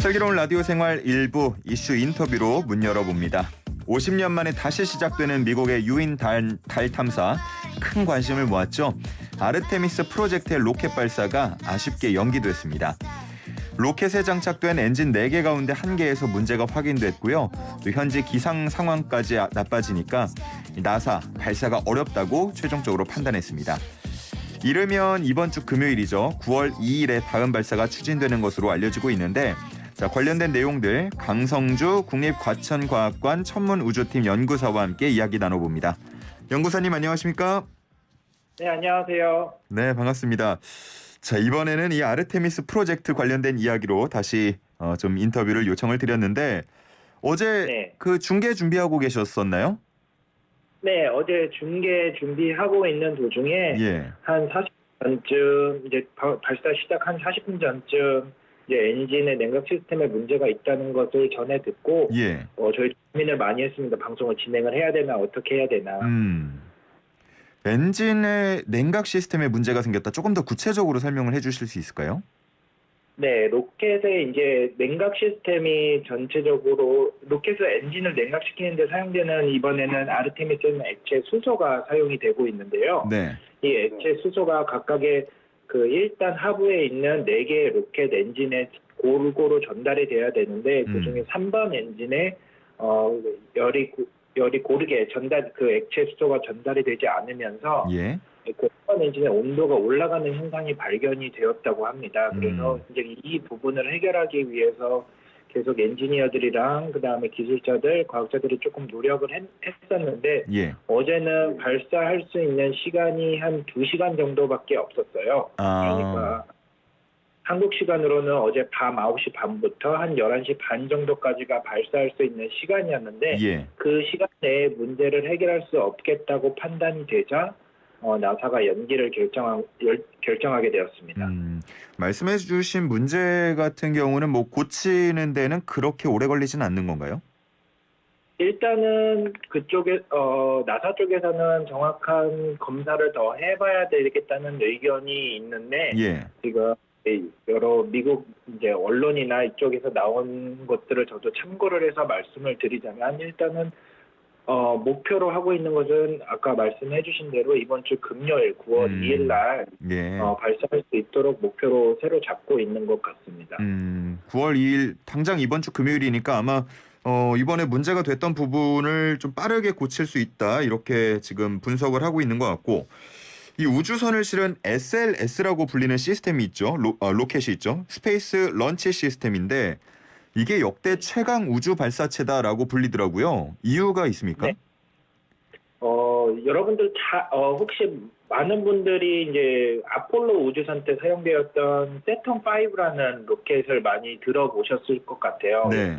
슬기로운 라디오 생활 일부 이슈 인터뷰로 문 열어봅니다. 50년 만에 다시 시작되는 미국의 유인 달 탐사, 큰 관심을 모았죠. 아르테미스 프로젝트의 로켓 발사가 아쉽게 연기됐습니다. 로켓에 장착된 엔진 4개 가운데 1개에서 문제가 확인됐고요. 또 현지 기상 상황까지 나빠지니까 나사 발사가 어렵다고 최종적으로 판단했습니다. 이르면 이번 주 금요일이죠. 9월 2일에 다음 발사가 추진되는 것으로 알려지고 있는데, 자, 관련된 내용들 강성주 국립과천과학관 천문우주팀 연구사와 함께 이야기 나눠봅니다. 연구사님 안녕하십니까? 네, 안녕하세요. 네, 반갑습니다. 자, 이번에는 이 아르테미스 프로젝트 관련된 이야기로 다시 좀 인터뷰를 요청을 드렸는데, 어제 네. 그 중계 준비하고 계셨었나요? 네, 어제 중계 준비하고 있는 도중에 예. 한 40분 전쯤 이제 발사 시작 한 40분 전쯤 이제 엔진의 냉각 시스템에 문제가 있다는 것을 전해 듣고 예. 저희 고민을 많이 했습니다. 방송을 진행을 해야 되나 어떻게 해야 되나. 엔진의 냉각 시스템에 문제가 생겼다. 조금 더 구체적으로 설명을 해주실 수 있을까요? 네, 로켓의 이제 냉각 시스템이 전체적으로 로켓의 엔진을 냉각시키는 데 사용되는 이번에는 아르테미스는 액체 수소가 사용이 되고 있는데요. 네. 이 액체 수소가 각각의 그 1단 하부에 있는 4개의 로켓 엔진에 골고루 전달이 돼야 되는데 그중에 3번 엔진에 열이 고르게 그 액체 수소가 전달이 되지 않으면서 예. 그 3번 엔진의 온도가 올라가는 현상이 발견이 되었다고 합니다. 그래서 이제 이 부분을 해결하기 위해서 계속 엔지니어들이랑 그다음에 기술자들, 과학자들이 조금 노력을 했었는데 예. 어제는 발사할 수 있는 시간이 한 2시간 정도밖에 없었어요. 그러니까 한국 시간으로는 어제 밤 9시 반부터 한 11시 반 정도까지가 발사할 수 있는 시간이었는데 예. 그 시간 내에 문제를 해결할 수 없겠다고 판단이 되자 나사가 연기를 결정하게 되었습니다. 말씀해 주신 문제 같은 경우는 뭐 고치는 데는 그렇게 오래 걸리진 않는 건가요? 일단은 그쪽에 나사 쪽에서는 정확한 검사를 더 해봐야 되겠다는 의견이 있는데 예. 지금 여러 미국 이제 언론이나 이쪽에서 나온 것들을 저도 참고를 해서 말씀을 드리자면 일단은 목표로 하고 있는 것은 아까 말씀해 주신 대로 이번 주 금요일 9월 2일 날 예. 발사할 수 있도록 목표로 새로 잡고 있는 것 같습니다. 9월 2일 당장 이번 주 금요일이니까 아마 이번에 문제가 됐던 부분을 좀 빠르게 고칠 수 있다 이렇게 지금 분석을 하고 있는 것 같고, 이 우주선을 실은 SLS라고 불리는 시스템이 있죠. 로켓이 있죠. 스페이스 런치 시스템인데 이게 역대 최강 우주 발사체다라고 불리더라고요. 이유가 있습니까? 네. 여러분들 혹시 많은 분들이 이제 아폴로 우주선 때 사용되었던 세턴 5라는 로켓을 많이 들어보셨을 것 같아요. 네.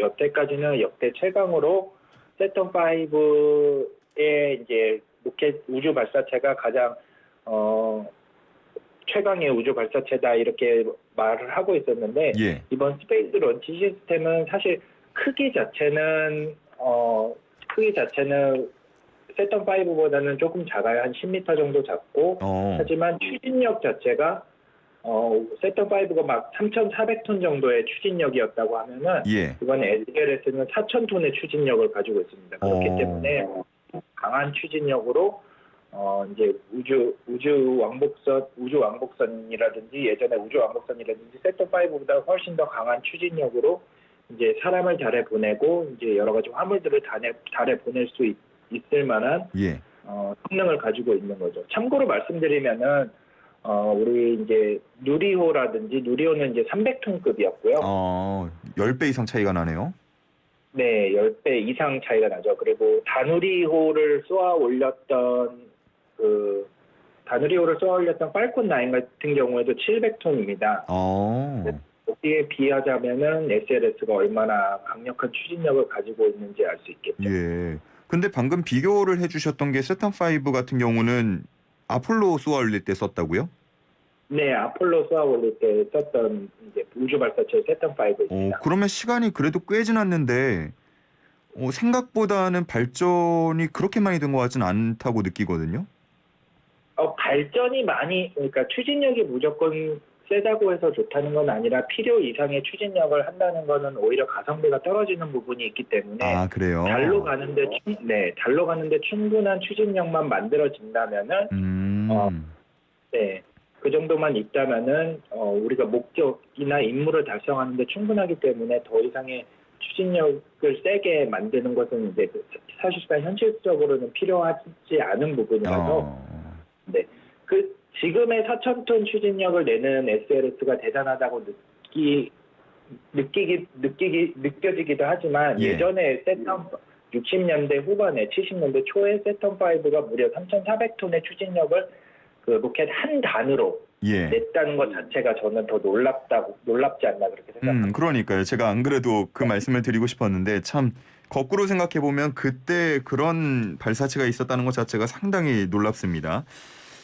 여태까지는 역대 최강으로 세턴 5의 이제 로켓 우주 발사체가 가장 최강의 우주 발사체다 이렇게 말을 하고 있었는데 예. 이번 스페이스 런치 시스템은 사실 크기 자체는 세턴 5보다는 조금 작아요. 한 10m 정도 작고 하지만 추진력 자체가 세턴 5가 막 3,400톤 정도의 추진력이었다고 하면은 이번에 SLS는 4,000톤의 추진력을 가지고 있습니다. 그렇기 때문에 강한 추진력으로 이제 우주 왕복선이라든지 예전에 우주 왕복선이라든지 세턴 5보다 훨씬 더 강한 추진력으로 이제 사람을 달에 보내고 이제 여러 가지 화물들을 달에 보낼 수 있을 만한 성능을 가지고 있는 거죠. 참고로 말씀드리면은 우리 이제 누리호는 이제 300톤급이었고요. 10배 이상 차이가 나네요. 네, 10배 이상 차이가 나죠. 그리고 다누리호를 쏘아 올렸던 팔콘 9 같은 경우에도 700톤입니다. 여기에 비하자면은 SLS가 얼마나 강력한 추진력을 가지고 있는지 알 수 있겠죠. 예. 근데 방금 비교를 해주셨던 게 세턴 5 같은 경우는 아폴로 쏘아 올릴 때 썼다고요? 네, 아폴로 쏘아 올릴 때 썼던 이제 우주 발사체 세턴 5입니다. 그러면 시간이 그래도 꽤 지났는데 생각보다는 발전이 그렇게 많이 된 것 같진 않다고 느끼거든요. 발전이 그러니까 추진력이 무조건 세다고 해서 좋다는 건 아니라 필요 이상의 추진력을 한다는 거는 오히려 가성비가 떨어지는 부분이 있기 때문에 아, 그래요? 달로 가는데 충분한 추진력만 만들어진다면은 네, 그 정도만 있다면은 우리가 목적이나 임무를 달성하는데 충분하기 때문에 더 이상의 추진력을 세게 만드는 것은 이제 사실상 현실적으로는 필요하지 않은 부분이라서 네, 그 지금의 4,000톤 추진력을 내는 SLS가 대단하다고 느껴지기도 하지만 예전에 세텀 60년대 후반에 70년대 초에 세텀5가 무려 3,400톤의 추진력을 그 로켓 한 단으로 냈다는 것 자체가 저는 더 놀랍지 않나 그렇게 생각합니다. 그러니까요. 제가 안 그래도 그 말씀을 드리고 싶었는데 참 거꾸로 생각해 보면 그때 그런 발사체가 있었다는 것 자체가 상당히 놀랍습니다.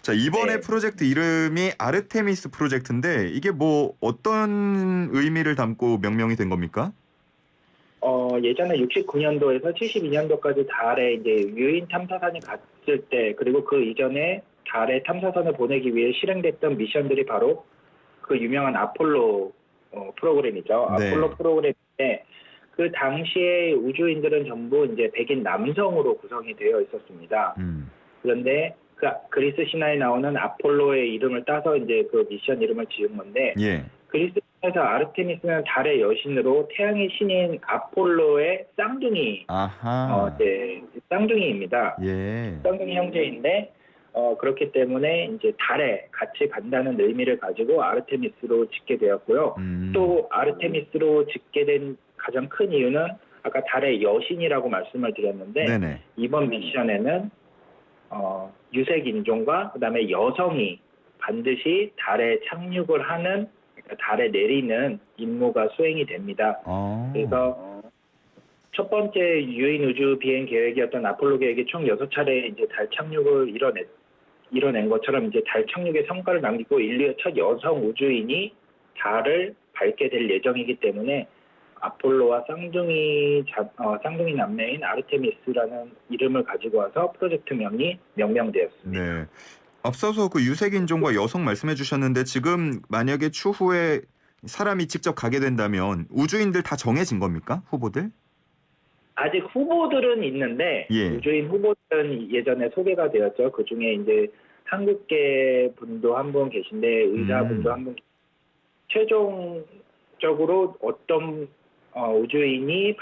자, 이번에 프로젝트 이름이 아르테미스 프로젝트인데 이게 뭐 어떤 의미를 담고 명명이 된 겁니까? 예전에 69년도에서 72년도까지 달에 이제 유인 탐사선이 갔을 때 그리고 그 이전에 달에 탐사선을 보내기 위해 실행됐던 미션들이 바로 그 유명한 아폴로 프로그램이죠. 아폴로 프로그램인데 그 당시에 우주인들은 전부 이제 백인 남성으로 구성이 되어 있었습니다. 그런데 그 그리스 신화에 나오는 아폴로의 이름을 따서 이제 그 미션 이름을 지은 건데 그리스 신화에서 아르테미스는 달의 여신으로 태양의 신인 아폴로의 쌍둥이 쌍둥이입니다. 쌍둥이 형제인데 그렇기 때문에 이제 달에 같이 간다는 의미를 가지고 아르테미스로 짓게 되었고요. 또 아르테미스로 짓게 된 가장 큰 이유는 아까 달의 여신이라고 말씀을 드렸는데 이번 미션에는 유색 인종과 그다음에 여성이 반드시 달에 착륙을 하는 달에 내리는 임무가 수행이 됩니다. 그래서 첫 번째 유인 우주 비행 계획이었던 아폴로 계획이 총 6차례 이제 달 착륙을 이뤄낸 것처럼 이제 달 착륙의 성과를 남기고 인류의 첫 여성 우주인이 달을 밟게 될 예정이기 때문에 아폴로와 쌍둥이 남매인 아르테미스라는 이름을 가지고 와서 프로젝트명이 명명되었습니다. 네. 앞서서 그 유색인종과 여성 말씀해 주셨는데 지금 만약에 추후에 사람이 직접 가게 된다면 우주인들 다 정해진 겁니까? 후보들? 아직 후보들은 있는데 우주인 후보들은 예전에 소개가 되었죠. 그중에 이제 한국계 분도 한 분 계신데 의사분도 한 분 최종적으로 어떤 우주인이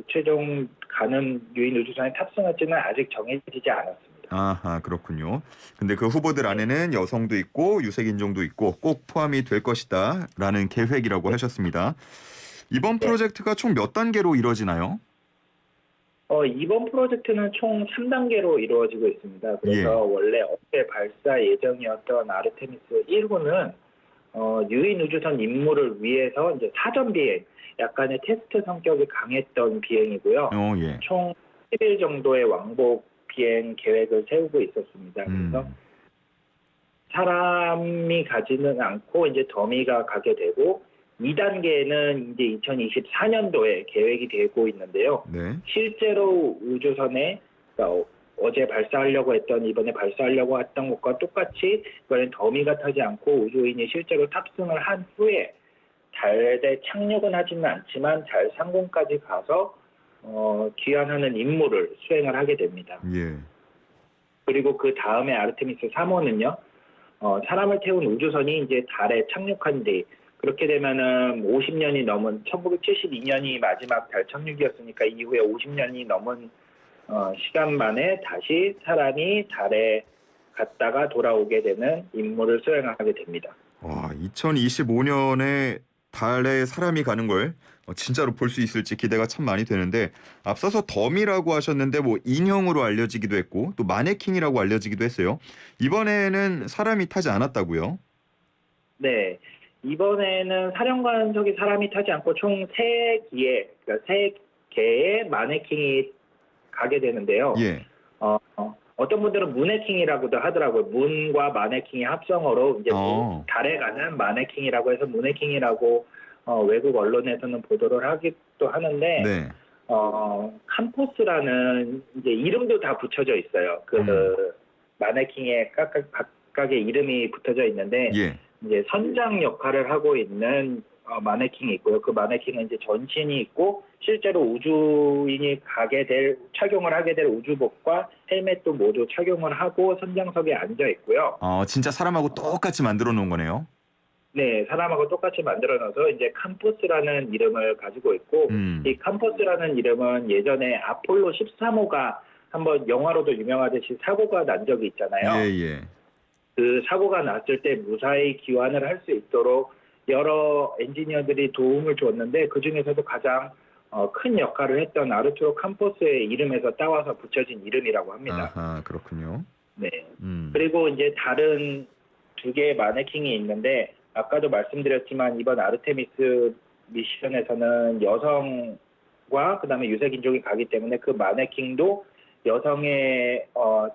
최종 가는 유인 우주선에 탑승할지는 아직 정해지지 않았습니다. 아하, 그렇군요. 근데 그 후보들 안에는 여성도 있고 유색인종도 있고 꼭 포함이 될 것이다라는 계획이라고 하셨습니다. 이번 프로젝트가 총 몇 단계로 이루어지나요? 이번 프로젝트는 총 3단계로 이루어지고 있습니다. 그래서 원래 어제 발사 예정이었던 아르테미스 1호는 유인 우주선 임무를 위해서 이제 사전 비행, 약간의 테스트 성격이 강했던 비행이고요. 총 10일 정도의 왕복 비행 계획을 세우고 있었습니다. 그래서 사람이 가지는 않고 이제 더미가 가게 되고 2단계는 이제 2024년도에 계획이 되고 있는데요. 실제로 우주선에 그러니까 어제 발사하려고 했던 이번에 발사하려고 했던 것과 똑같이 이번엔 더미가 타지 않고 우주인이 실제로 탑승을 한 후에 달에 착륙은 하지는 않지만 달 상공까지 가서 귀환하는 임무를 수행을 하게 됩니다. 그리고 그 다음에 아르테미스 3호는요. 사람을 태운 우주선이 이제 달에 착륙한 뒤 그렇게 되면은 50년이 넘은 1972년이 마지막 달 착륙이었으니까 이후에 50년이 넘은 시간 만에 다시 사람이 달에 갔다가 돌아오게 되는 임무를 수행하게 됩니다. 와, 2025년에 달에 사람이 가는 걸 진짜로 볼 수 있을지 기대가 참 많이 되는데 앞서서 덤이라고 하셨는데 뭐 인형으로 알려지기도 했고 또 마네킹이라고 알려지기도 했어요. 이번에는 사람이 타지 않았다고요? 네. 이번에는 사령관석에 사람이 타지 않고 총 3개의 마네킹이 가게 되는데요. 어떤 분들은 문해킹이라고도 하더라고요. 문과 마네킹의 합성어로 이제 달에 가는 마네킹이라고 해서 문해킹이라고 외국 언론에서는 보도를 하기도 하는데 캄포스라는 이제 이름도 다 붙여져 있어요. 그 마네킹의 각각의 이름이 붙어져 있는데 이제 선장 역할을 하고 있는 마네킹이 있고요. 그 마네킹은 이제 전신이 있고 실제로 우주인이 착용을 하게 될 우주복과 헬멧도 모두 착용을 하고 선장석에 앉아 있고요. 진짜 사람하고 똑같이 만들어 놓은 거네요. 네, 사람하고 똑같이 만들어 놔서 이제 캄퍼스라는 이름을 가지고 있고, 이 캄퍼스라는 이름은 예전에 아폴로 13호가 한번 영화로도 유명하듯이 사고가 난 적이 있잖아요. 예. 그 사고가 났을 때 무사히 귀환을 할 수 있도록 여러 엔지니어들이 도움을 줬는데 그 중에서도 가장 큰 역할을 했던 아르투로 캄퍼스의 이름에서 따와서 붙여진 이름이라고 합니다. 아하, 그렇군요. 네. 그리고 이제 다른 두 개의 마네킹이 있는데 아까도 말씀드렸지만 이번 아르테미스 미션에서는 여성과 그다음에 유색인종이 가기 때문에 그 마네킹도 여성의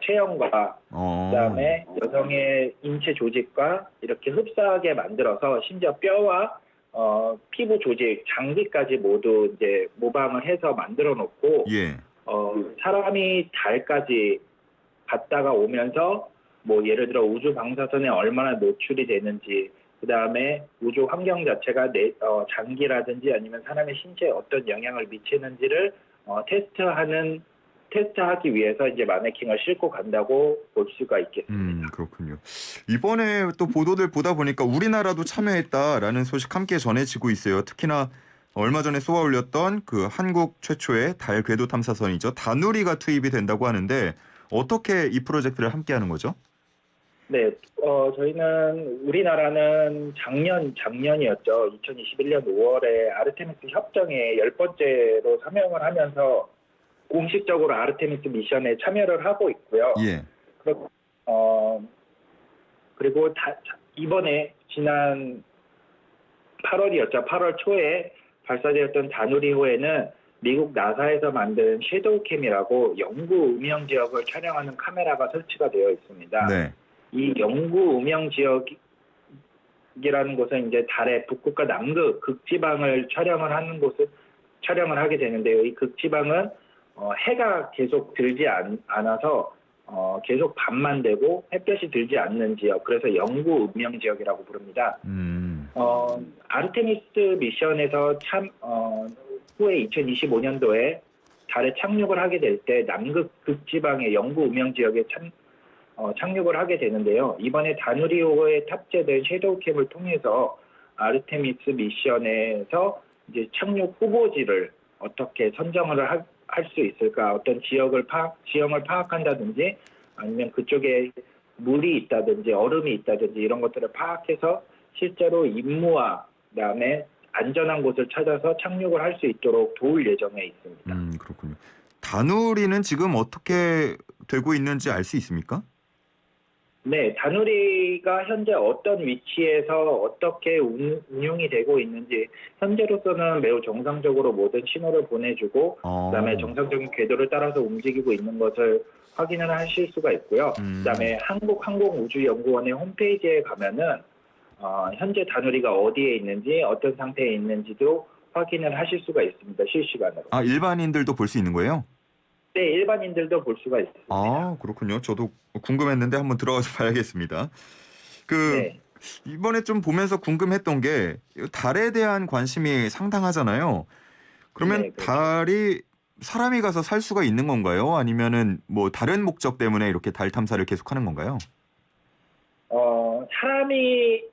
체형과 그다음에 여성의 인체 조직과 이렇게 흡사하게 만들어서 심지어 뼈와 피부 조직, 장기까지 모두 이제 모방을 해서 만들어 놓고 사람이 달까지 갔다가 오면서 뭐 예를 들어 우주 방사선에 얼마나 노출이 되는지 그다음에 우주 환경 자체가 장기라든지 아니면 사람의 신체에 어떤 영향을 미치는지를 테스트하기 위해서 이제 마네킹을 싣고 간다고 볼 수가 있겠습니다. 그렇군요. 이번에 또 보도들 보다 보니까 우리나라도 참여했다라는 소식 함께 전해지고 있어요. 특히나 얼마 전에 쏘아 올렸던 그 한국 최초의 달 궤도 탐사선이죠. 다누리가 투입이 된다고 하는데 어떻게 이 프로젝트를 함께 하는 거죠? 네, 저희는 우리나라는 작년이었죠. 2021년 5월에 아르테미스 협정에 10번째로 참여를 하면서 공식적으로 아르테미스 미션에 참여를 하고 있고요. 그리고 이번에 지난 8월이었죠. 8월 초에 발사되었던 다누리호에는 미국 나사에서 만든 섀도우캠이라고 영구 음영 지역을 촬영하는 카메라가 설치가 되어 있습니다. 이 영구 음영 지역이라는 곳은 이제 달의 북극과 남극 극지방을 촬영을 하게 되는데요. 이 극지방은 해가 계속 들지 않아서 계속 밤만 되고 햇볕이 들지 않는 지역, 그래서 영구 음영 지역이라고 부릅니다. 아르테미스 미션에서 후에 2025년도에 달에 착륙을 하게 될 때 남극 극지방의 영구 음영 지역에 착륙을 하게 되는데요. 이번에 다누리호에 탑재된 섀도우캠을 통해서 아르테미스 미션에서 이제 착륙 후보지를 어떻게 선정을 할 수 있을까? 어떤 지형을 파악한다든지 아니면 그쪽에 물이 있다든지 얼음이 있다든지 이런 것들을 파악해서 실제로 임무와 그다음에 안전한 곳을 찾아서 착륙을 할 수 있도록 도울 예정에 있습니다. 그렇군요. 다누리는 지금 어떻게 되고 있는지 알 수 있습니까? 네, 다누리가 현재 어떤 위치에서 어떻게 운용이 되고 있는지 현재로서는 매우 정상적으로 모든 신호를 보내주고 그다음에 정상적인 궤도를 따라서 움직이고 있는 것을 확인을 하실 수가 있고요. 그다음에 한국항공우주연구원의 홈페이지에 가면은 현재 다누리가 어디에 있는지 어떤 상태에 있는지도 확인을 하실 수가 있습니다. 실시간으로. 일반인들도 볼 수 있는 거예요? 네, 일반인들도 볼 수가 있습니다. 그렇군요. 저도 궁금했는데 한번 들어가서 봐야겠습니다. 이번에 좀 보면서 궁금했던 게 달에 대한 관심이 상당하잖아요. 그러면 그렇죠. 달이 사람이 가서 살 수가 있는 건가요? 아니면은 뭐 다른 목적 때문에 이렇게 달 탐사를 계속하는 건가요? 사람이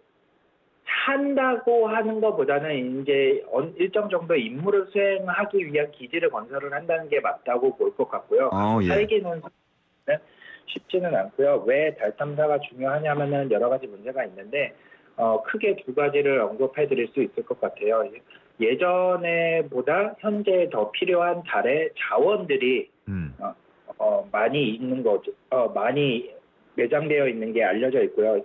산다고 하는 것보다는 이제 일정 정도 임무를 수행하기 위한 기지를 건설을 한다는 게 맞다고 볼 것 같고요. 살기는 쉽지는 않고요. 왜 달 탐사가 중요하냐면은 여러 가지 문제가 있는데 크게 두 가지를 언급해 드릴 수 있을 것 같아요. 예전에보다 현재 더 필요한 달의 자원들이 많이 있는 거죠. 많이 매장되어 있는 게 알려져 있고요.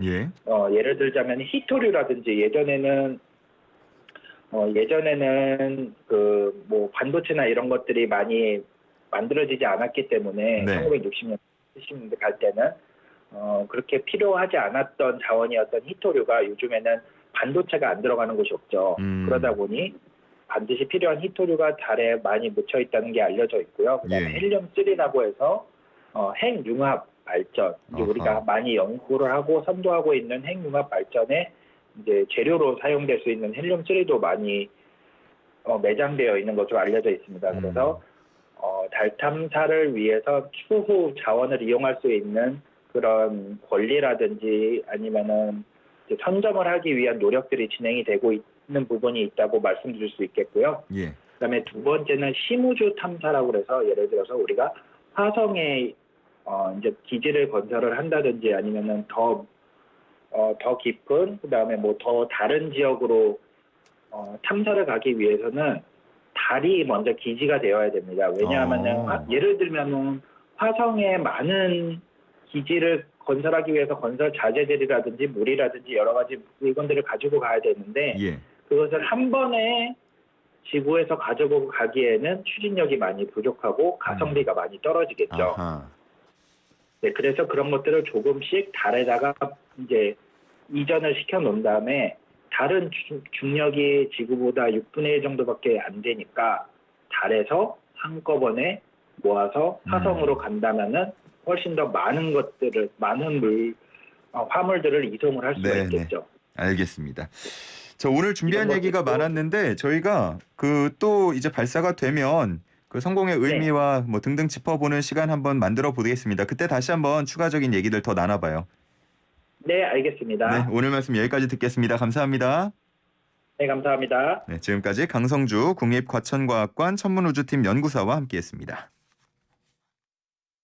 예를 들자면 히토류라든지 예전에는 그 뭐 반도체나 이런 것들이 많이 만들어지지 않았기 때문에 1960년, 70년대 갈 때는 그렇게 필요하지 않았던 자원이었던 히토류가 요즘에는 반도체가 안 들어가는 곳이 없죠. 그러다 보니 반드시 필요한 히토류가 달에 많이 묻혀 있다는 게 알려져 있고요. 그다음에 헬륨3라고 해서 핵융합 발전, 이제 우리가 많이 연구를 하고 선도하고 있는 핵융합 발전에 이제 재료로 사용될 수 있는 헬륨-3도 많이 매장되어 있는 것으로 알려져 있습니다. 그래서 달 탐사를 위해서 추후 자원을 이용할 수 있는 그런 권리라든지 아니면은 이제 선점을 하기 위한 노력들이 진행이 되고 있는 부분이 있다고 말씀드릴 수 있겠고요. 예. 그다음에 두 번째는 심우주 탐사라고 해서 예를 들어서 우리가 화성에 이제 기지를 건설을 한다든지 아니면은 더 깊은 그다음에 뭐 더 다른 지역으로 탐사를 가기 위해서는 달이 먼저 기지가 되어야 됩니다. 왜냐하면은 예를 들면은 화성에 많은 기지를 건설하기 위해서 건설 자재들이라든지 물이라든지 여러 가지 물건들을 가지고 가야 되는데 예. 그것을 한 번에 지구에서 가지고 가기에는 추진력이 많이 부족하고 가성비가 많이 떨어지겠죠. 아하. 네, 그래서 그런 것들을 조금씩 달에다가 이제 이전을 시켜 놓은 다음에 달은 중력이 지구보다 6분의 1 정도밖에 안 되니까 달에서 한꺼번에 모아서 화성으로 간다면은 훨씬 더 많은 것들을 많은 화물들을 이송을 할 수가 네, 있겠죠. 네. 알겠습니다. 저 오늘 준비한 얘기가 많았는데 저희가 그 또 이제 발사가 되면 그 성공의 의미와 뭐 등등 짚어보는 시간 한번 만들어 보겠습니다. 그때 다시 한번 추가적인 얘기들 더 나눠봐요. 네, 알겠습니다. 네, 오늘 말씀 여기까지 듣겠습니다. 감사합니다. 네, 감사합니다. 네, 지금까지 강성주 국립과천과학관 천문우주팀 연구사와 함께했습니다.